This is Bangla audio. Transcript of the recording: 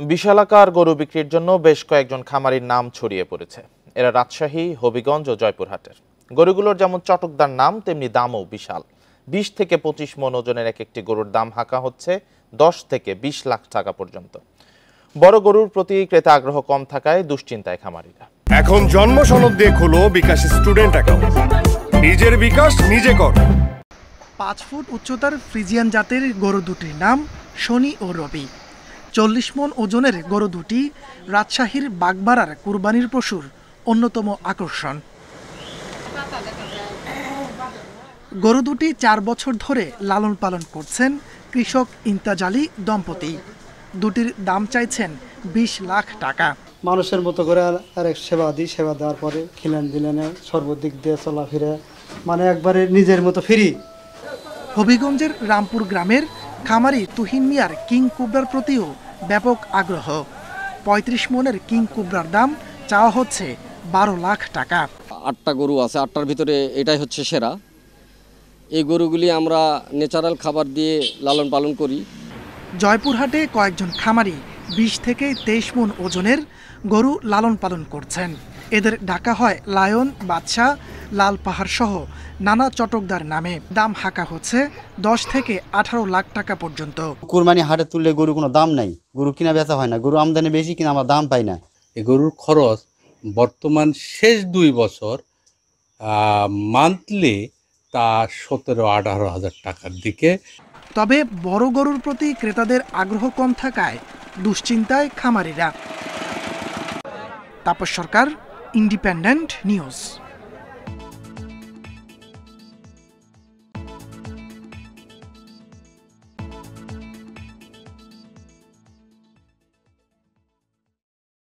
বিশালাকার গরু বিক্রির জন্য বেশ কয়েকজন খামারির নাম ছড়িয়ে পড়েছে। এরা রাজশাহী, হবিগঞ্জ ও জয়পুরহাটের। গরুগুলোর যেমন চটকদার নাম, তেমনি দামও বিশাল। 20 থেকে 25 মণ ওজনের এক একটি গরুর দাম হাঁকা হচ্ছে 10 থেকে 20 লাখ টাকা পর্যন্ত। বড় গরুর প্রতি ক্রেতা আগ্রহ কম থাকায় দুশ্চিন্তায় খামারিরা। এখন জন্ম সনদ দিয়ে খোলো বিকাশ স্টুডেন্ট অ্যাকাউন্ট। নিজের বিকাশ নিজে কর। 5 ফুট উচ্চতার ফ্রিজিয়ান জাতের গরু দুটির নাম শনি ও রবি। 40 মণ ওজনের গরু দুটি রাজশাহীর বাগবাড়ার কুরবানির পশুর অন্যতম আকর্ষণ। গরু দুটি 4 বছর ধরে লালন পালন করছেন কৃষক ইমতাজ আলী দম্পতি। দুটির দাম চাইছেন 20 লাখ টাকা। মানুষের মতো করে আরেক সেবা দিই, সেবা দেওয়ার পরে খিলেন দিলেনে সর্বদিক দিয়ে চলাফেরা মানে একবারে নিজের মতো ফিরি। হবিগঞ্জের রামপুর গ্রামের খামারি তুহিন মিয়ার কিং কোবরার প্রতিও ব্যাপক আগ্রহ। 35 মণের কিং কোবরার দাম চাওয়া হচ্ছে 12 লাখ টাকা। 8টা গরু আছে, 8টার ভিতরে এটাই হচ্ছে সেরা। এই গরুগুলি আমরা ন্যাচারাল খাবার দিয়ে লালন পালন করি। জয়পুরহাটে কয়েকজন খামারি 20 থেকে 23 মণ ওজনের গরু লালন পালন করছেন। এদের ডাকা হয় লায়ন, বাদশাহ, লাল পাহাড় সহ নানা চটকদার নামে। দাম হাঁকা হচ্ছে 10 থেকে 18 লাখ টাকা পর্যন্ত। কুরবানি হাটে তুললে গরু কোনো দাম নাই, গরু কিনা বেচা হয় না, গরু আমদানি বেশি কিনা আমরা দাম পাই না। এই গরুর খরচ বর্তমান শেষ 2 বছর মান্থলি তা 17-18 হাজার টাকার দিকে। তবে বড় গরুর প্রতি ক্রেতাদের আগ্রহ কম থাকায় দুশ্চিন্তায় খামারিরা। তাপস সরকার, ইন্ডিপেন্ডেন্ট নিউজ।